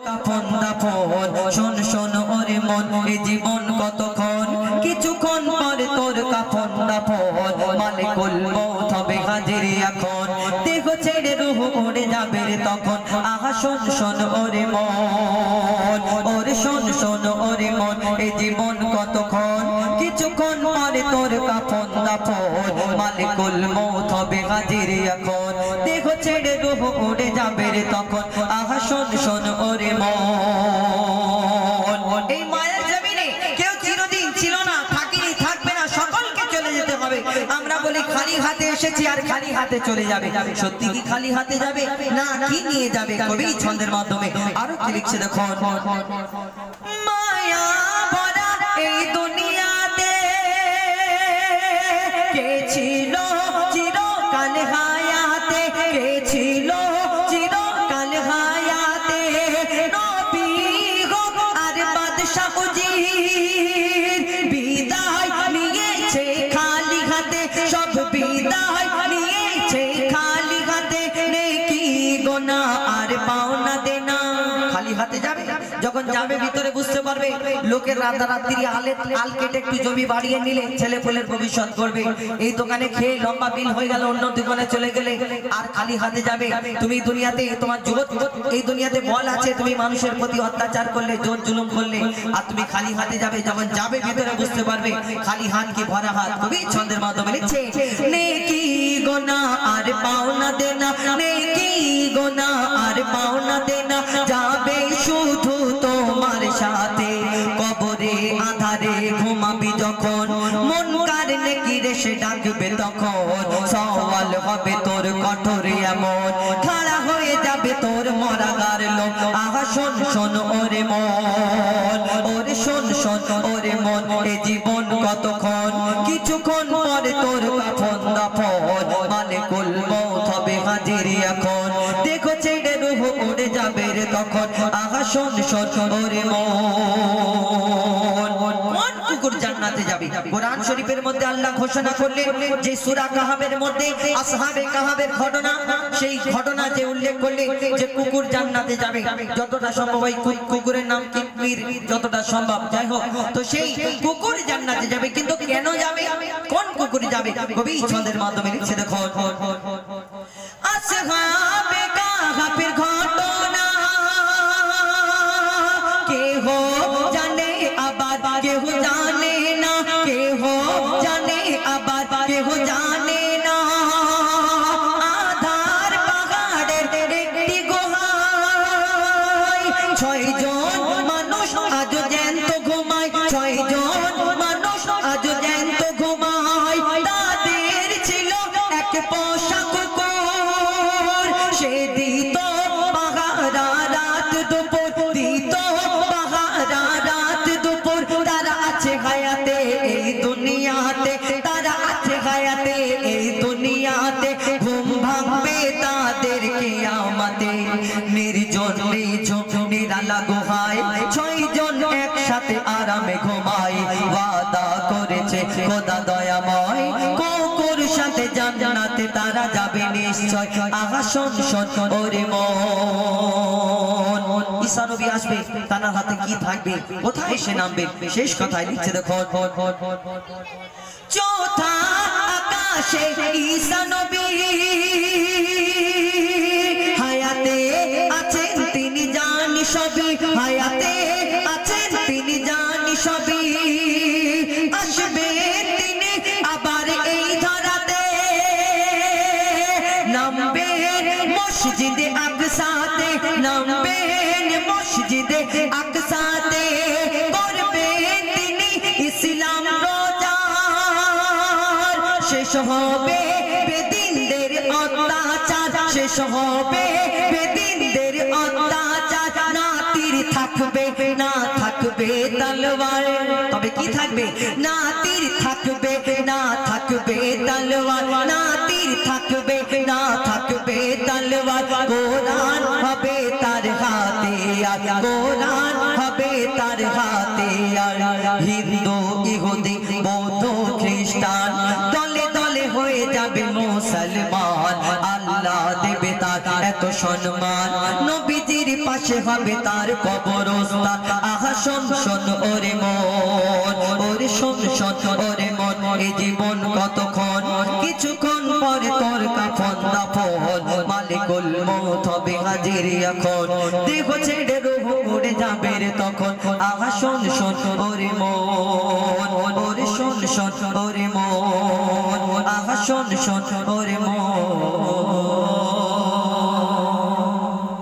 কাফন দাফন শোন শোন ওরে মন এ জীবন কতক্ষণ কিছুক্ষণ পরে তোর কাফন দাফন মালিকুল মউত হবে হাজির এখন দেহ ছেড়ে রূহ উড়ে যাবে রে তখন আহা শোন শোন ওরে মন ওরে শোন শোন ওরে মন এ জীবন কতক্ষণ কিছুক্ষণ পরে তোর কাফন দাফন মালিকুল মউত হবে হাজির এখন দেহ ছেড়ে রূহ উড়ে যাবে রে তখন আহা শোন শোন ওরে মন এই মায়ের জমিনে কেউ চিরদিন ছিল না থাকিনি থাকবে না সকলকে চলে যেতে হবে আমরা বলি খালি হাতে এসেছি আর খালি হাতে চলে যাবে সত্যি কি খালি হাতে যাবে না কি নিয়ে যাবে কবি ছন্দের মাধ্যমে আরো কি লিখছে দেখো মায়া ভরা এই দুনিয়াতে কে ছিল চিরকাল হায়াতে কে ছিল চিরকাল হায়াতে নবী গো আর বাদশা উজির বিদায় নিয়েছে খালি হাতে সব বিদায় নিয়েছে খালি হাতে নেকি গুনাহ আর পাওনা দেনা খালি হাতে যাবে যখন যাবে ভিতরে বুঝতে পারবে লোকের রাতারাতি আল কেটে একটু জমি বাড়িয়ে নিলে ছেলে পেলের ভবিষ্যৎ করবে এই দোকানে খেয়ে লম্বা বিল হয়ে গেল অন্য দোকানে চলে গেলে আর খালি হাতে যাবে তুমি দুনিয়াতে তোমার যুবক এই দুনিয়াতে বল আছে তুমি মানুষের প্রতি অত্যাচার করলে জোর জুলুম করলে আর তুমি খালি হাতে যাবে যখন যাবে ভিতরে বুঝতে পারবে খালি হাত কি ভরা হাত কবি ছন্দের মাধ্যমে লিখছে নেকি গুনাহ আর পাওনা দেনা নেকি গুনাহ আর পাওনা দেনা যাবে শুধু তোমার সাথে কবরে আধারে ঘুমাবি যখন মুনকার নেকির সে ডাকবে তখন সওয়াল হবে তোর কঠোর এমন খাড়া হয়ে যাবে তোর মরাগার লোক আহা শোন শোন ওরে মন ওরে শোন শোন ওরে মন এ জীবন কতক্ষণ কিছুক্ষণ পরে তোর কাফন দাফন মালিকুল মউত হবে হাজির এখন দেখো ছেড়ে রূহ উড়ে যাবে রে তখন আহা শোন শোন ওরে মন কোন কুকুর জান্নাতে যাবে কোরআন শরীফের মধ্যে আল্লাহ ঘোষণা করলেন যে সূরা কাহাবের মধ্যে আসহাবে কাহাবের ঘটনা সেই ঘটনা যে উল্লেখ করলেন যে কুকুর জান্নাতে যাবে যতটা সম্ভব এই কুকুরের নাম কিতমির যতটা সম্ভব যাই হোক তো সেই কুকুর জান্নাতে যাবে কিন্তু কেন যাবে কোন কুকুর যাবে কবি ছন্দের মাধ্যমে লিখছে দেখো আসহাবে কাহাবের ঘটনা কেহ জানে আবার কেহ জানে না কেহ জানে আবার কেহ জানে না আধার পাহাড়ের একটি গুহায় 6 জন মানুষ আজ জ্যান্ত ঘুমায় 6 জন মানুষ আজ জ্যান্ত ঘুমায় তাদের ছিল এক পোষা কুকুর সে দিত পাহারা রাত দুপুর দিত পাহারা রাত দুপুর তারা আছে হায়াতে এই দুনিয়াতে তারা আছে হায়াতে এই দুনিয়াতে ঘুম ভাঙবে তাদের কিয়ামতে নির্জন নিঝুম নিরালা গুহায় 6 জন একসাথে আরামে ঘুমায় ওয়াদা করেছে খোদা দয়াময় কুকুর সাথে জান্নাতে তারা যাবে নিশ্চয় আহা শোন শোন ওরে মন ঈসা নবী আসবে তার হাতে কি থাকবে কোথায় এসে নামবে শেষ কথায় লিখছে দেখো চৌথা আকাশে ঈসা নবী হায়াতে আছেন তিনি জানি সবই হায়াতে আছেন তিনি জানি সবই আসবে তিনি আবার এই ধরাতে নামবেন মসজিদে আকসাতে নামবেন মসজিদে আকসাতে করবেন তিনি ইসলাম প্রচার শেষ হবে বেদিনদের অত্যাচার শেষ হবে বেদিনদের অত্যাচার না তীর থাকবে না থাকবে তলোয়ার তবে কি থাকবে না তীর থাকবে না থাকবে তলোয়ার না তীর থাকবে না থাকবে তলোয়ার কোরআন হবে তার হাতে আর কোরআন হবে তার হাতে আর হিন্দু ইহুদি বৌদ্ধ খ্রিস্টান দলে দলে হয়ে যাবে মুসলমান আল্লাহ দেবে তার এত সম্মান নবীজির পাশে পাশে হবে তার কবরস্থান আহা শোন শোন ওরে মন ওরে শোন শোন ওরে মন এই জীবন কতক্ষণ কিছুক্ষণ পরে তোর কাফন দাফন মালিকুল মউত হবে হাজির এখন দেহ ছেড়ে রূহ উড়ে যাবে রে তখন আহা শোন শোন ওরে মন ওরে শোন শোন ওরে মন আহা শোন শোন ওরে মন